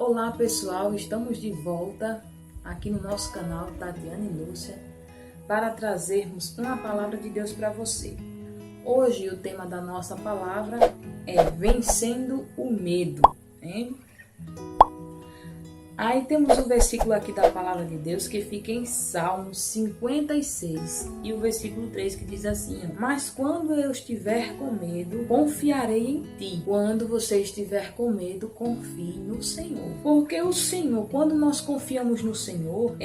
Olá pessoal, estamos de volta aqui no nosso canal Tatiana e Lúcia para trazermos uma palavra de Deus para você. Hoje o tema da nossa palavra é vencendo o medo, hein? Aí temos o versículo aqui da palavra de Deus que fica em Salmos 56 e o versículo 3 que diz assim: mas quando eu estiver com medo, confiarei em ti. Quando você estiver com medo, confie no Senhor. Porque o Senhor, quando nós confiamos no Senhor,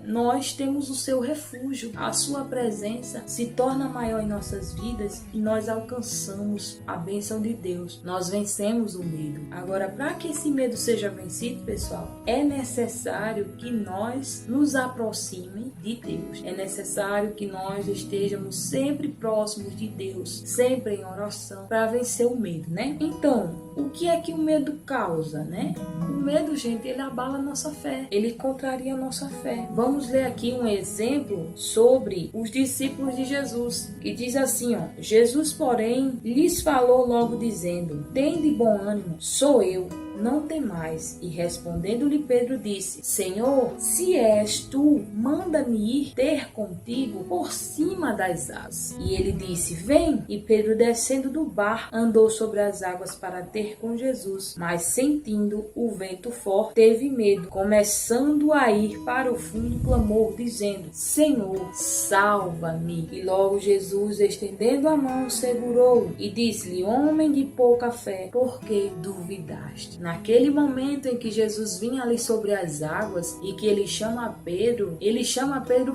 nós temos o seu refúgio. A sua presença se torna maior em nossas vidas e nós alcançamos a bênção de Deus. Nós vencemos o medo. Agora, para que esse medo seja vencido, pessoal, é necessário que nós nos aproximem de Deus. É necessário que nós estejamos sempre próximos de Deus, sempre em oração, para vencer o medo, né? Então, o que é que o medo causa, né? O medo, gente, ele abala a nossa fé, ele contraria a nossa fé. Vamos ler aqui um exemplo sobre os discípulos de Jesus, que diz assim, Jesus, porém, lhes falou logo dizendo: tende bom ânimo, sou eu, não temais. E respondendo-lhe Pedro disse: Senhor, se és tu, manda-me ir ter contigo por cima das águas. E ele disse: vem. E Pedro, descendo do barco, andou sobre as águas para ter com Jesus, mas sentindo o vento forte, teve medo, começando a ir para o fundo, clamou, dizendo: Senhor, salva-me. E logo Jesus, estendendo a mão, segurou-o e disse-lhe: homem de pouca fé, por que duvidaste? Naquele momento em que Jesus vinha ali sobre as águas e que ele chama Pedro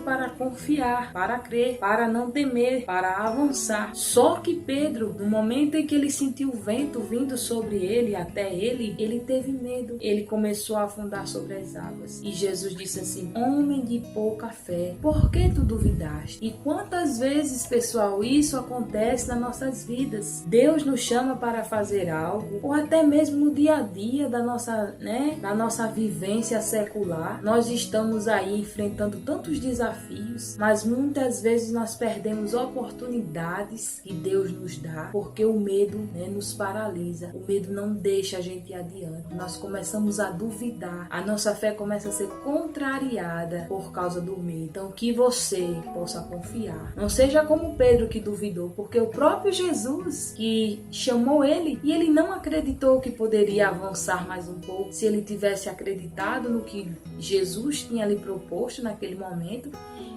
para confiar, para crer, para não temer, para avançar. Só que Pedro, no momento em que ele sentiu o vento vindo sobre ele, até ele teve medo. Ele começou a afundar sobre as águas. E Jesus disse assim: homem de pouca fé, por que tu duvidaste? E quantas vezes, pessoal, isso acontece nas nossas vidas? Deus nos chama para fazer algo, ou até mesmo no dia a dia da nossa vivência secular, nós estamos aí enfrentando tantos desafios, mas muitas vezes nós perdemos oportunidades que Deus nos dá, porque o medo nos paralisa, o medo não deixa a gente ir adiante, nós começamos a duvidar, a nossa fé começa a ser contrariada por causa do medo. Então que você possa confiar, não seja como Pedro que duvidou, porque o próprio Jesus que chamou ele, e ele não acreditou que poderia avançar mais um pouco. Se ele tivesse acreditado no que Jesus tinha lhe proposto naquele momento,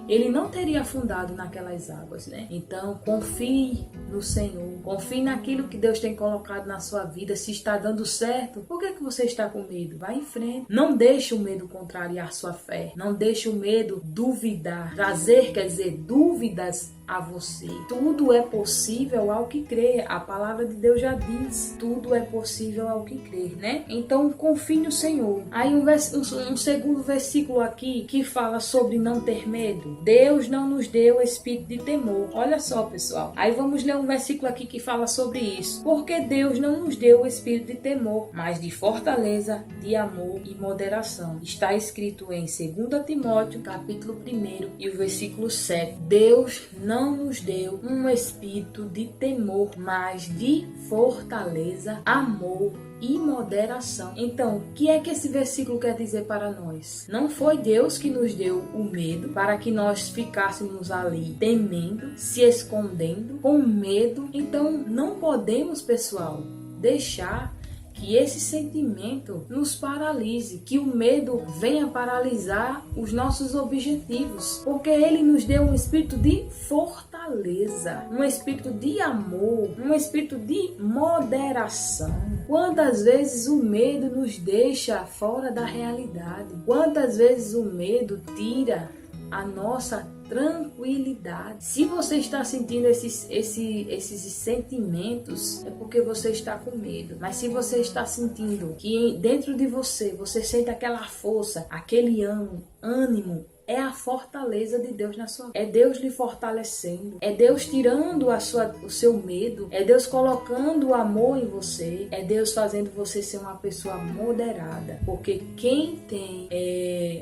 ele não teria afundado naquelas águas, né? Então, confie no Senhor, confie naquilo que Deus tem colocado na sua vida. Se está dando certo, por que você está com medo? Vá em frente. Não deixe o medo contrariar sua fé. Não deixe o medo duvidar, trazer, dúvidas a você. Tudo é possível ao que crê. A palavra de Deus já diz: tudo é possível ao que crê, né? Então confie no Senhor. Aí um segundo versículo aqui que fala sobre não ter medo. Deus não nos deu espírito de temor. Olha só, pessoal. Aí vamos ler um versículo aqui que fala sobre isso. Porque Deus não nos deu o espírito de temor, mas de fortaleza, de amor e moderação. Está escrito em 2 Timóteo, capítulo 1 e o versículo 7. Deus não nos deu um espírito de temor, mas de fortaleza, amor e moderação. Então, o que é que esse versículo quer dizer para nós? Não foi Deus que nos deu o medo para que nós ficássemos ali temendo, se escondendo, com medo. Então, não podemos, pessoal, deixar que esse sentimento nos paralise, que o medo venha paralisar os nossos objetivos, porque ele nos deu um espírito de fortaleza, um espírito de amor, um espírito de moderação. Quantas vezes o medo nos deixa fora da realidade? Quantas vezes o medo tira a nossa tranquilidade? Se você está sentindo esses sentimentos, é porque você está com medo. Mas se você está sentindo que dentro de você sente aquela força, aquele ânimo, é a fortaleza de Deus na sua vida. É Deus lhe fortalecendo. É Deus tirando o seu medo. É Deus colocando o amor em você. É Deus fazendo você ser uma pessoa moderada. Porque quem tem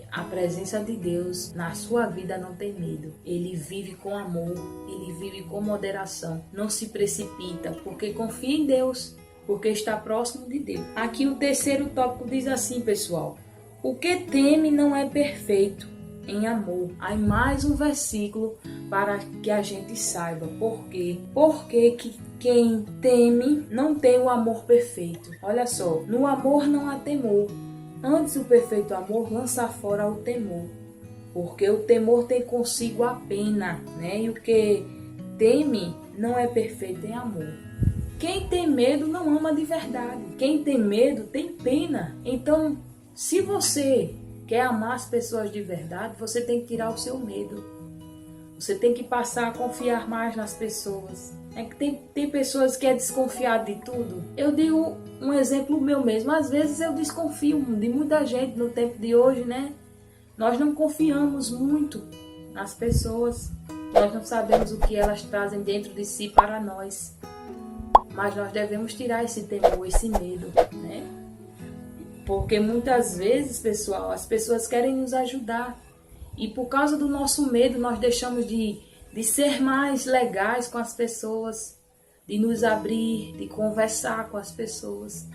a presença de Deus na sua vida não tem medo. Ele vive com amor. Ele vive com moderação. Não se precipita. Porque confia em Deus. porque está próximo de Deus. Aqui o terceiro tópico diz assim, pessoal: o que teme não é perfeito em amor. Aí mais um versículo para que a gente saiba por quê. Porque que quem teme não tem o amor perfeito. Olha só, no amor não há temor. Antes o perfeito amor lança fora o temor. Porque o temor tem consigo a pena, né? E o que teme não é perfeito em amor. Quem tem medo não ama de verdade. Quem tem medo tem pena. Então, se você quer amar as pessoas de verdade, você tem que tirar o seu medo. Você tem que passar a confiar mais nas pessoas. É que tem pessoas que é desconfiado de tudo. Eu digo um exemplo meu mesmo. Às vezes eu desconfio de muita gente no tempo de hoje, né? Nós não confiamos muito nas pessoas. Nós não sabemos o que elas trazem dentro de si para nós. Mas nós devemos tirar esse temor, esse medo, né? Porque muitas vezes, pessoal, as pessoas querem nos ajudar. E por causa do nosso medo, nós deixamos de ser mais legais com as pessoas, de nos abrir, de conversar com as pessoas.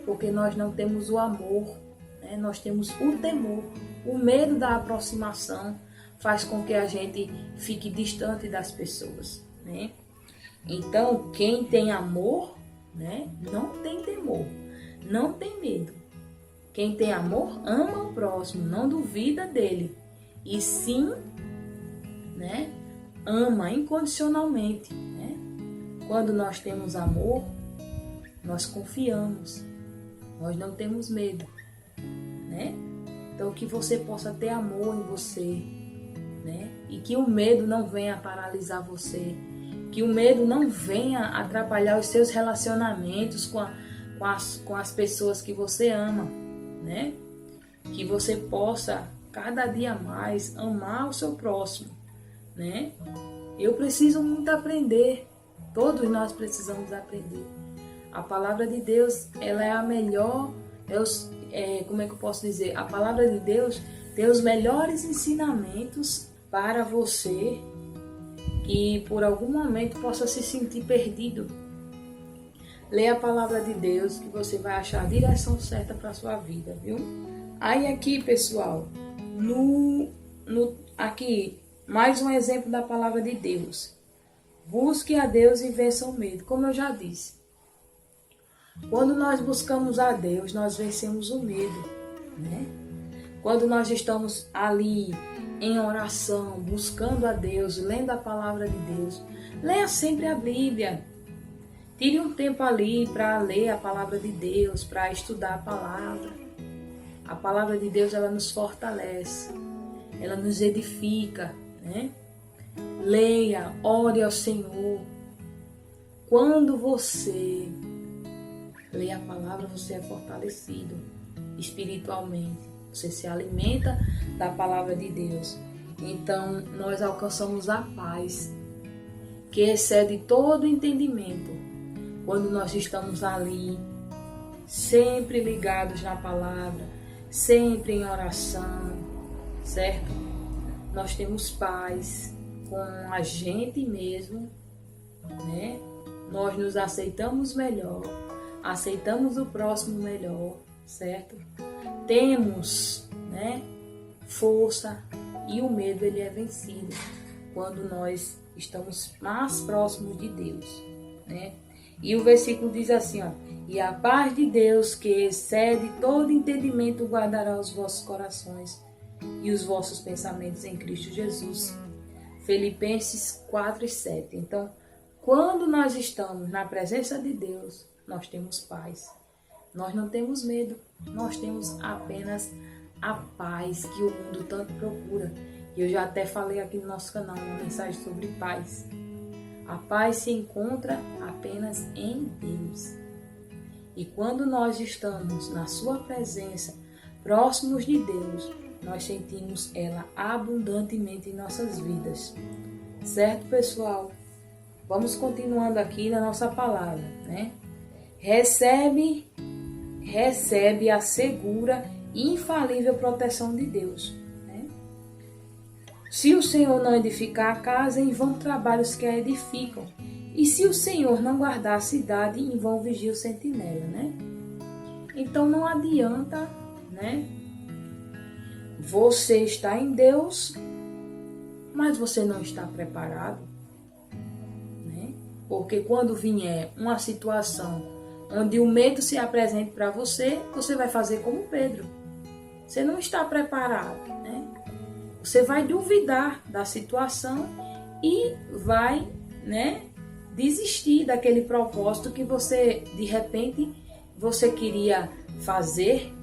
Porque nós não temos o amor, né? Nós temos o temor. O medo da aproximação faz com que a gente fique distante das pessoas, né? Então, quem tem amor, né, não tem temor, não tem medo. Quem tem amor ama o próximo, não duvida dele. E sim, né, ama incondicionalmente, né? Quando nós temos amor, nós confiamos, nós não temos medo, né? Então, que você possa ter amor em você, né? E que o medo não venha paralisar você. Que o medo não venha atrapalhar os seus relacionamentos com as pessoas que você ama, né? Que você possa, cada dia mais, amar o seu próximo, né? Eu preciso muito aprender. Todos nós precisamos aprender. A palavra de Deus, ela é a melhor... como é que eu posso dizer? A palavra de Deus tem os melhores ensinamentos para você que por algum momento possa se sentir perdido. Leia a palavra de Deus que você vai achar a direção certa para a sua vida, viu? Aí aqui, pessoal, aqui, mais um exemplo da palavra de Deus. Busque a Deus e vença o medo. Como eu já disse, quando nós buscamos a Deus, nós vencemos o medo, né? Quando nós estamos ali em oração, buscando a Deus, lendo a palavra de Deus, leia sempre a Bíblia. Tire um tempo ali para ler a palavra de Deus, para estudar a palavra. A palavra de Deus, ela nos fortalece, ela nos edifica, né? Leia, ore ao Senhor. Quando você lê a palavra, você é fortalecido espiritualmente. Você se alimenta da palavra de Deus. Então, nós alcançamos a paz que excede todo entendimento quando nós estamos ali, sempre ligados na palavra, sempre em oração, certo? Nós temos paz com a gente mesmo, né? Nós nos aceitamos melhor, aceitamos o próximo melhor, certo? Temos, né, força, e o medo ele é vencido quando nós estamos mais próximos de Deus, né? E o versículo diz assim, ó: e a paz de Deus, que excede todo entendimento, guardará os vossos corações e os vossos pensamentos em Cristo Jesus. Filipenses 4:7. Então, quando nós estamos na presença de Deus, nós temos paz. Nós não temos medo, nós temos apenas a paz que o mundo tanto procura. E eu já até falei aqui no nosso canal uma mensagem sobre paz. A paz se encontra apenas em Deus. E quando nós estamos na sua presença, próximos de Deus, nós sentimos ela abundantemente em nossas vidas. Certo, pessoal? Vamos continuando aqui na nossa palavra, né? Recebe a segura e infalível proteção de Deus, né? Se o Senhor não edificar a casa, em vão trabalhos que a edificam. E se o Senhor não guardar a cidade, em vão vigia o sentinela, né? Então não adianta, né? Você está em Deus, mas você não está preparado, né? Porque quando vier uma situação onde o medo se apresente para você, você vai fazer como Pedro. Você não está preparado, né? Você vai duvidar da situação e vai, né, desistir daquele propósito que você, de repente, você queria fazer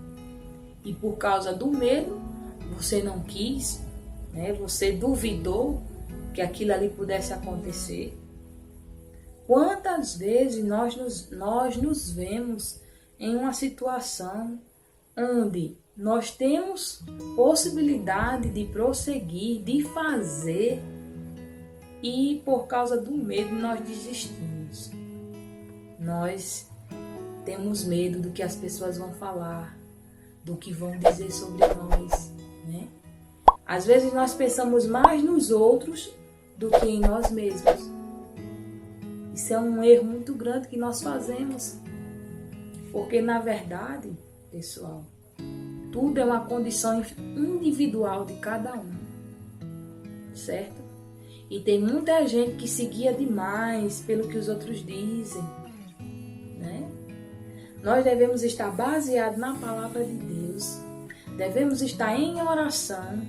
e por causa do medo, você não quis, né? Você duvidou que aquilo ali pudesse acontecer. Quantas vezes nós nos vemos em uma situação onde nós temos possibilidade de prosseguir, de fazer, e por causa do medo nós desistimos. Nós temos medo do que as pessoas vão falar, do que vão dizer sobre nós, né? Às vezes nós pensamos mais nos outros do que em nós mesmos. Isso é um erro muito grande que nós fazemos. Porque na verdade, pessoal, tudo é uma condição individual de cada um, certo? E tem muita gente que se guia demais pelo que os outros dizem, né? Nós devemos estar baseados na palavra de Deus, devemos estar em oração,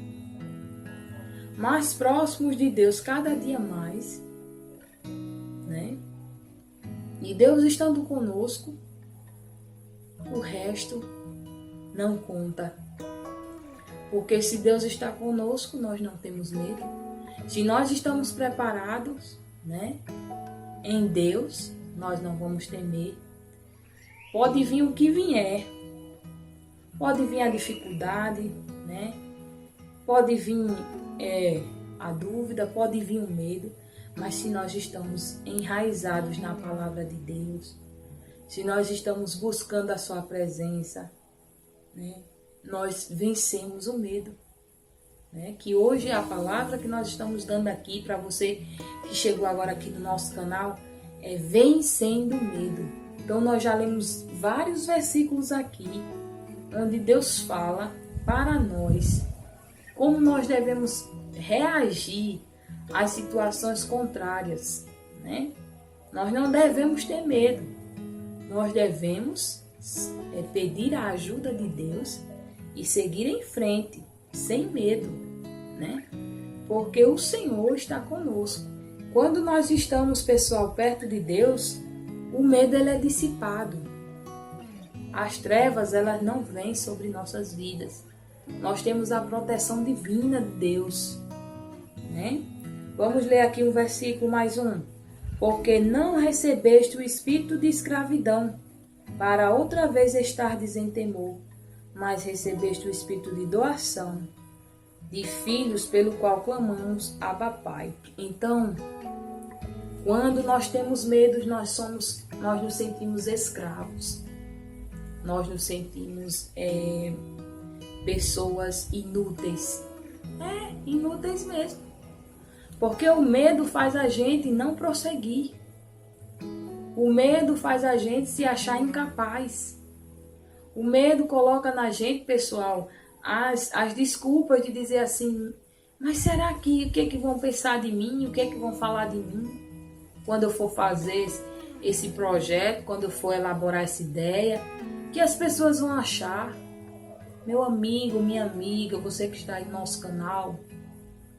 mais próximos de Deus cada dia mais, né? E Deus estando conosco, o resto não conta. Porque se Deus está conosco, nós não temos medo. Se nós estamos preparados, né, em Deus, nós não vamos temer. Pode vir o que vier. Pode vir a dificuldade, né? Pode vir a dúvida, pode vir o medo. Mas se nós estamos enraizados na palavra de Deus, se nós estamos buscando a sua presença, né, nós vencemos o medo. Né? Que hoje a palavra que nós estamos dando aqui para você que chegou agora aqui no nosso canal é vencendo o medo. Então nós já lemos vários versículos aqui onde Deus fala para nós como nós devemos reagir às situações contrárias, né? Nós não devemos ter medo. Nós devemos pedir a ajuda de Deus e seguir em frente, sem medo, né? Porque o Senhor está conosco. Quando nós estamos, pessoal, perto de Deus, o medo ele é dissipado. As trevas, elas não vêm sobre nossas vidas. Nós temos a proteção divina de Deus, né? Vamos ler aqui um versículo mais um. Porque não recebeste o espírito de escravidão, para outra vez estardes em temor, mas recebeste o espírito de doação, de filhos, pelo qual clamamos, Abba Pai. Então, quando nós temos medo, nós nos sentimos escravos. Nós nos sentimos pessoas inúteis. Inúteis mesmo. Porque o medo faz a gente não prosseguir. O medo faz a gente se achar incapaz. O medo coloca na gente, pessoal, as desculpas de dizer assim, mas será que o que é que vão pensar de mim? O que é que vão falar de mim? Quando eu for fazer esse projeto, quando eu for elaborar essa ideia, o que as pessoas vão achar? Meu amigo, minha amiga, você que está aí no nosso canal,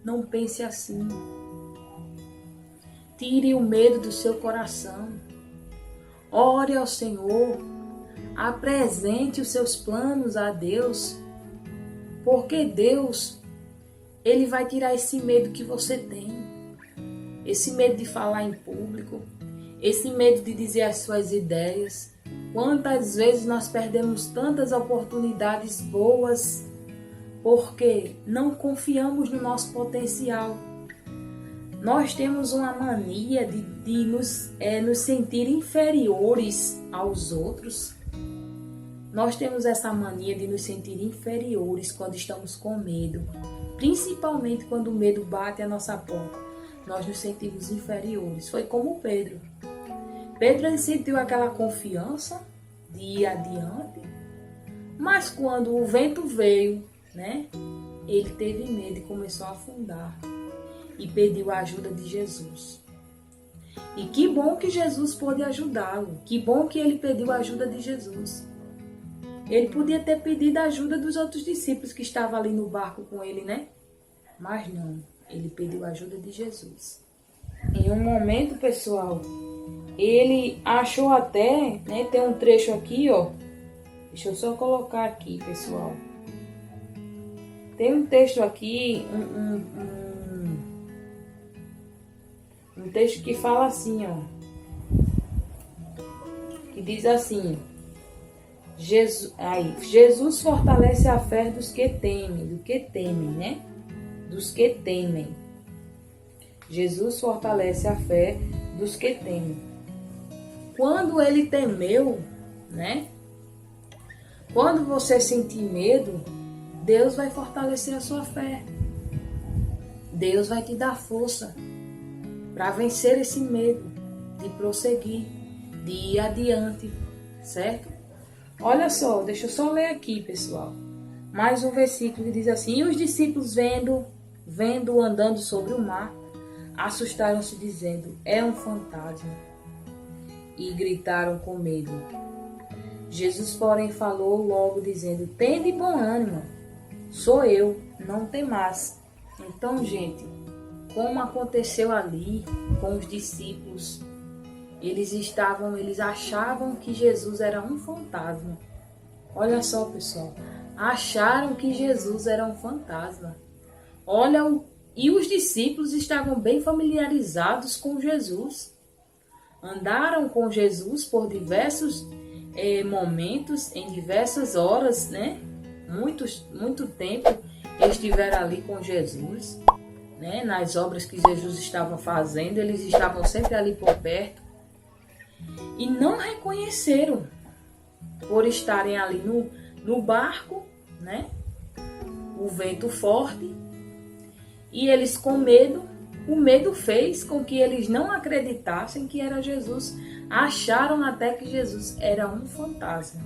não pense assim. Tire o medo do seu coração. Ore ao Senhor. Apresente os seus planos a Deus. Porque Deus, Ele vai tirar esse medo que você tem. Esse medo de falar em público. Esse medo de dizer as suas ideias. Quantas vezes nós perdemos tantas oportunidades boas porque não confiamos no nosso potencial. Nós temos uma mania de nos sentir inferiores aos outros. Nós temos essa mania de nos sentir inferiores quando estamos com medo. Principalmente quando o medo bate à nossa porta. nós nos sentimos inferiores. Foi como Pedro. Pedro ele sentiu aquela confiança de ir adiante, mas quando o vento veio, né, ele teve medo e começou a afundar e pediu a ajuda de Jesus. E que bom que Jesus pôde ajudá-lo, que bom que ele pediu a ajuda de Jesus. Ele podia ter pedido a ajuda dos outros discípulos que estavam ali no barco com ele, né? Mas não, ele pediu a ajuda de Jesus. Em um momento, pessoal, ele achou até, né, tem um trecho aqui, ó. Deixa eu só colocar aqui, pessoal. Tem um texto aqui, um texto que fala assim, ó. Que diz assim: Jesus fortalece a fé dos que temem, né? Dos que temem. Jesus fortalece a fé dos que temem. Quando ele temeu, né? Quando você sentir medo, Deus vai fortalecer a sua fé. Deus vai te dar força para vencer esse medo, de prosseguir, de ir adiante, certo? Olha só, deixa eu só ler aqui, pessoal. Mais um versículo que diz assim: e os discípulos vendo andando sobre o mar, assustaram-se dizendo: é um fantasma. E gritaram com medo. Jesus, porém, falou logo dizendo: tende bom ânimo, sou eu, não temais. Então, gente, como aconteceu ali com os discípulos, eles achavam que Jesus era um fantasma. Olha só, pessoal, acharam que Jesus era um fantasma. E os discípulos estavam bem familiarizados com Jesus. Andaram com Jesus por diversos momentos, em diversas horas, né? Muito tempo estiveram ali com Jesus, né? Nas obras que Jesus estava fazendo, eles estavam sempre ali por perto. E não reconheceram, por estarem ali no barco, né? O vento forte, e eles com medo. O medo fez com que eles não acreditassem que era Jesus. Acharam até que Jesus era um fantasma.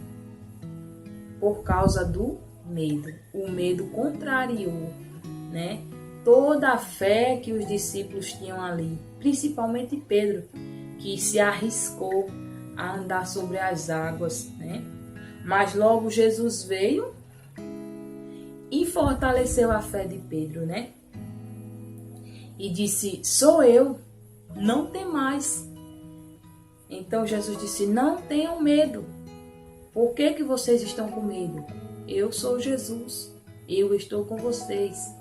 Por causa do medo. O medo contrariou, né, toda a fé que os discípulos tinham ali. Principalmente Pedro, que se arriscou a andar sobre as águas, né? Mas logo Jesus veio e fortaleceu a fé de Pedro, né? E disse: sou eu, não temais. Então Jesus disse: não tenham medo. Por que vocês estão com medo? Eu sou Jesus, eu estou com vocês.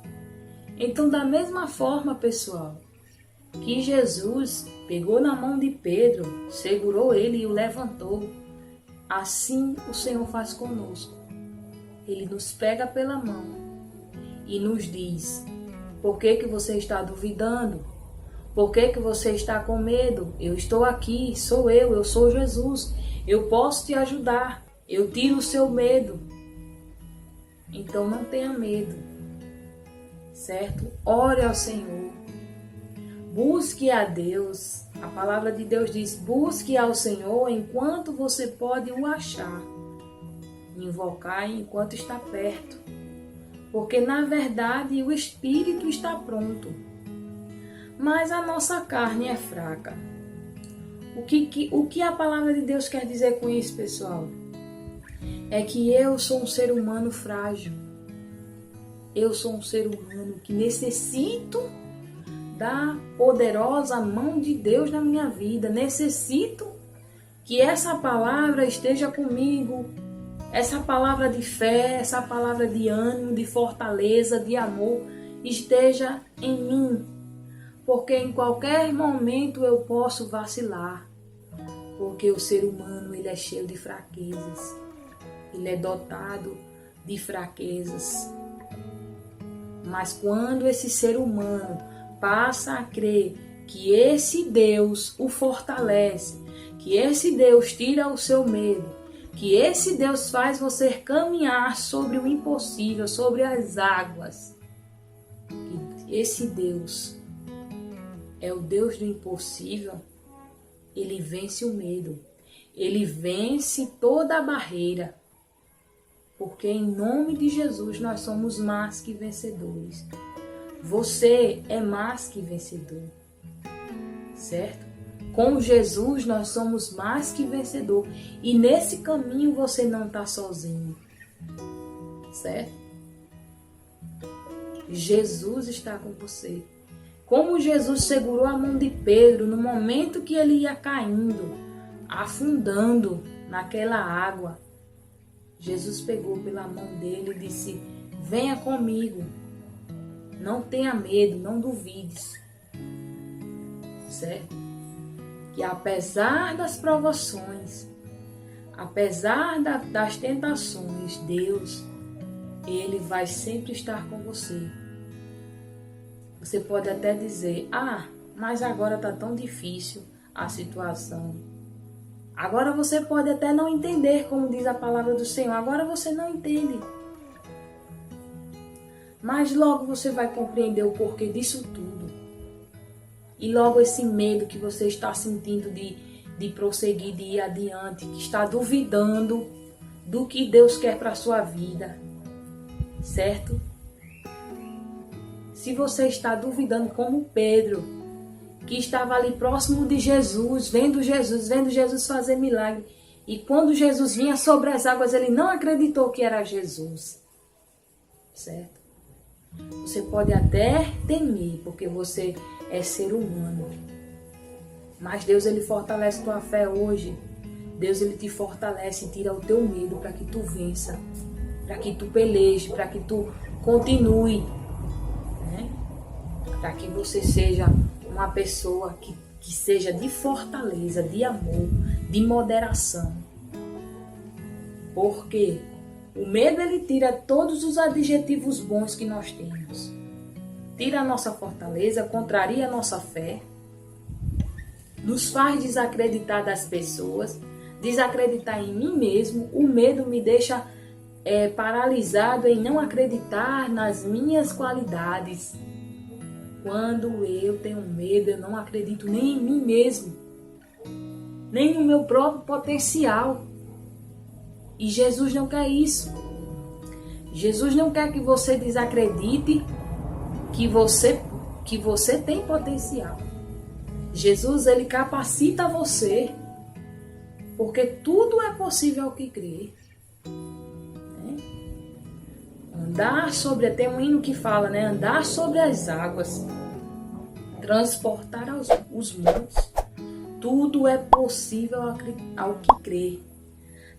Então, da mesma forma, pessoal, que Jesus pegou na mão de Pedro, segurou ele e o levantou, assim o Senhor faz conosco. Ele nos pega pela mão e nos diz: por que você está duvidando? Por que você está com medo? Eu estou aqui, eu sou Jesus. Eu posso te ajudar. Eu tiro o seu medo. Então não tenha medo, certo? Ore ao Senhor. Busque a Deus. A palavra de Deus diz: busque ao Senhor enquanto você pode o achar. Invocar enquanto está perto. Porque, na verdade, o espírito está pronto, mas a nossa carne é fraca. O que a palavra de Deus quer dizer com isso, pessoal? É que eu sou um ser humano frágil. Eu sou um ser humano que necessito da poderosa mão de Deus na minha vida. Necessito que essa palavra esteja comigo. Essa palavra de fé, essa palavra de ânimo, de fortaleza, de amor, esteja em mim. Porque em qualquer momento eu posso vacilar. Porque o ser humano, ele é cheio de fraquezas. Ele é dotado de fraquezas. Mas quando esse ser humano passa a crer que esse Deus o fortalece, que esse Deus tira o seu medo, que esse Deus faz você caminhar sobre o impossível, sobre as águas. Que esse Deus é o Deus do impossível, ele vence o medo. Ele vence toda a barreira. Porque em nome de Jesus nós somos mais que vencedores. Você é mais que vencedor. Certo? Com Jesus nós somos mais que vencedor. E nesse caminho você não está sozinho. Certo? Jesus está com você. Como Jesus segurou a mão de Pedro no momento que ele ia caindo, afundando naquela água. Jesus pegou pela mão dele e disse: venha comigo. Não tenha medo, não duvides. Certo? Que apesar das provações, apesar das tentações, Deus, Ele vai sempre estar com você. Você pode até dizer: mas agora está tão difícil a situação. Agora você pode até não entender, como diz a palavra do Senhor. Agora você não entende. Mas logo você vai compreender o porquê disso tudo. E logo esse medo que você está sentindo de prosseguir, de ir adiante, que está duvidando do que Deus quer para a sua vida. Certo? Se você está duvidando como Pedro, que estava ali próximo de Jesus, vendo Jesus fazer milagre. E quando Jesus vinha sobre as águas, ele não acreditou que era Jesus. Certo? Você pode até temer, porque você é ser humano. Mas Deus, ele fortalece tua fé hoje. Deus, ele te fortalece e tira o teu medo para que tu vença. Para que tu peleje, para que tu continue. Né? Para que você seja uma pessoa que seja de fortaleza, de amor, de moderação. Porque o medo, ele tira todos os adjetivos bons que nós temos. Tira a nossa fortaleza, contraria a nossa fé, nos faz desacreditar das pessoas, desacreditar em mim mesmo. O medo me deixa paralisado em não acreditar nas minhas qualidades. Quando eu tenho medo, eu não acredito nem em mim mesmo, nem no meu próprio potencial. E Jesus não quer isso. Jesus não quer que você desacredite que você tem potencial. Jesus, ele capacita você, porque tudo é possível ao que crê. Andar sobre, tem um hino que fala, né? Andar sobre as águas, transportar os montes, tudo é possível ao que crê.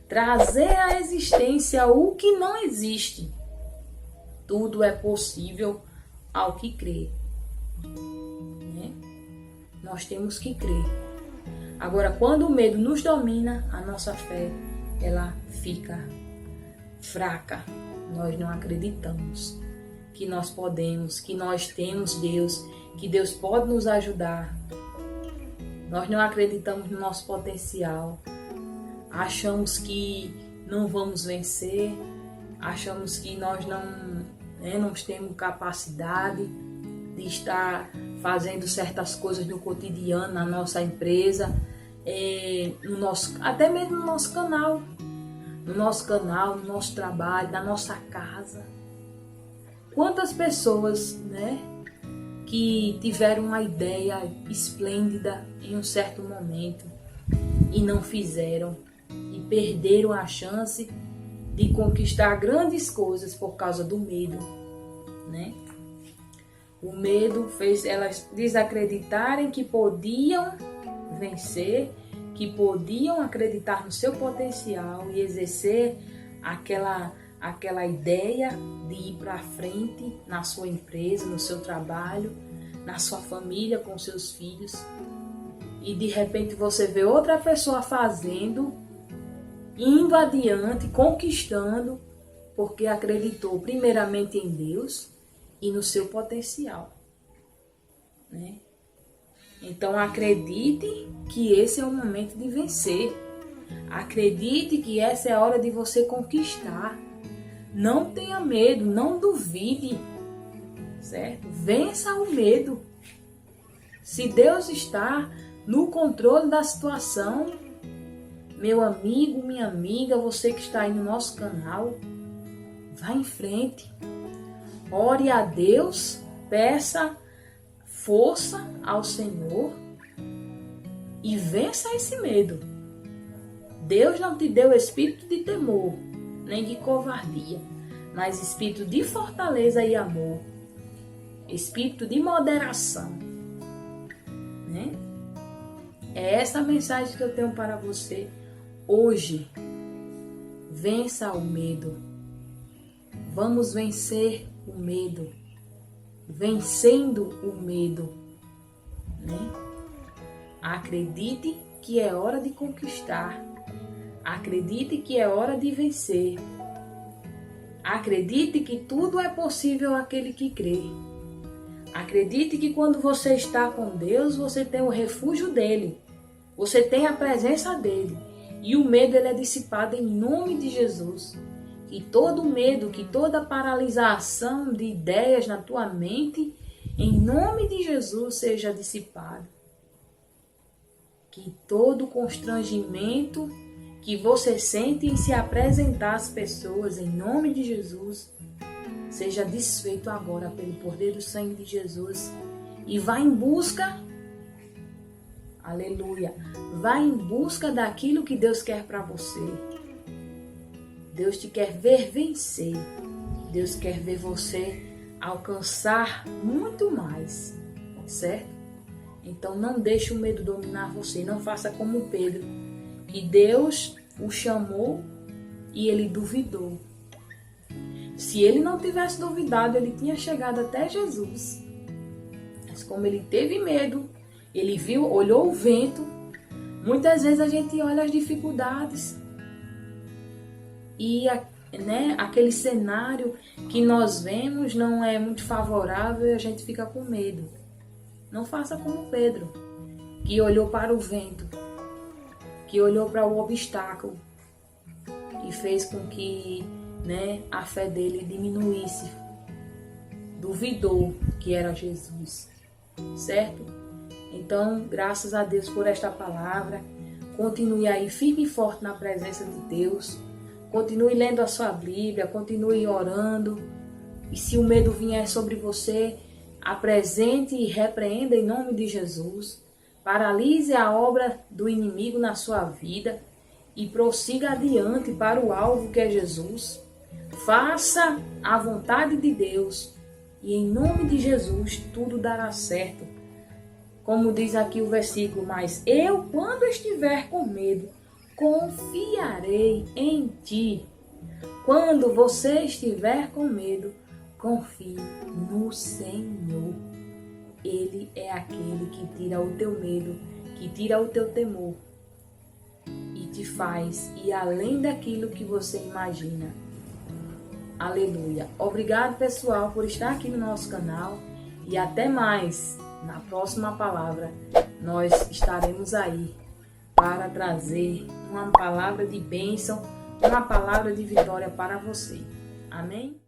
Trazer à existência o que não existe, tudo é possível ao que crê. Né? Nós temos que crer. Agora, quando o medo nos domina, a nossa fé, ela fica fraca. Nós não acreditamos que nós podemos, que nós temos Deus, que Deus pode nos ajudar. Nós não acreditamos no nosso potencial. Achamos que não vamos vencer. Achamos que nós não temos capacidade de estar fazendo certas coisas no cotidiano, na nossa empresa, até mesmo no nosso canal. No nosso canal, no nosso trabalho, na nossa casa. Quantas pessoas, né, que tiveram uma ideia esplêndida em um certo momento e não fizeram, e perderam a chance de conquistar grandes coisas por causa do medo, né? O medo fez elas desacreditarem que podiam vencer, que podiam acreditar no seu potencial e exercer aquela ideia de ir para frente na sua empresa, no seu trabalho, na sua família, com seus filhos. E de repente você vê outra pessoa fazendo, indo adiante, conquistando, porque acreditou primeiramente em Deus e no seu potencial, né? Então acredite que esse é o momento de vencer. Acredite que essa é a hora de você conquistar. Não tenha medo, não duvide, certo? Vença o medo. Se Deus está no controle da situação, meu amigo, minha amiga, você que está aí no nosso canal, vá em frente. Ore a Deus, peça força ao Senhor e vença esse medo. Deus não te deu espírito de temor, nem de covardia, mas espírito de fortaleza e amor, espírito de moderação, né? É essa a mensagem que eu tenho para você hoje. Vença o medo. Vamos vencer o medo. Vencendo o medo, né? Acredite que é hora de conquistar. Acredite que é hora de vencer. Acredite que tudo é possível àquele que crê. Acredite que quando você está com Deus, você tem o refúgio dele. Você tem a presença dele. E o medo ele é dissipado em nome de Jesus. Que todo medo, que toda paralisação de ideias na tua mente, em nome de Jesus, seja dissipado. Que todo constrangimento que você sente em se apresentar às pessoas, em nome de Jesus, seja desfeito agora pelo poder do sangue de Jesus. E vá em busca, aleluia, vá em busca daquilo que Deus quer para você. Deus te quer ver vencer. Deus quer ver você alcançar muito mais, certo? Então não deixe o medo dominar você. Não faça como Pedro, que Deus o chamou e ele duvidou. Se ele não tivesse duvidado, ele tinha chegado até Jesus. Mas como ele teve medo, ele viu, olhou o vento. Muitas vezes a gente olha as dificuldades e aquele cenário que nós vemos não é muito favorável e a gente fica com medo. Não faça como Pedro, que olhou para o vento, que olhou para o obstáculo e fez com que a fé dele diminuísse. Duvidou que era Jesus, certo? Então, graças a Deus por esta palavra. Continue aí firme e forte na presença de Deus. Continue lendo a sua Bíblia, continue orando. E se o medo vier sobre você, apresente e repreenda em nome de Jesus. Paralise a obra do inimigo na sua vida e prossiga adiante para o alvo que é Jesus. Faça a vontade de Deus e em nome de Jesus tudo dará certo. Como diz aqui o versículo, mas eu, quando estiver com medo, confiarei em ti. Quando você estiver com medo, confie no Senhor. Ele é aquele que tira o teu medo, que tira o teu temor e te faz ir além daquilo que você imagina. Aleluia. Obrigado, pessoal, por estar aqui no nosso canal e até mais. Na próxima palavra, nós estaremos aí para trazer uma palavra de bênção, uma palavra de vitória para você. Amém?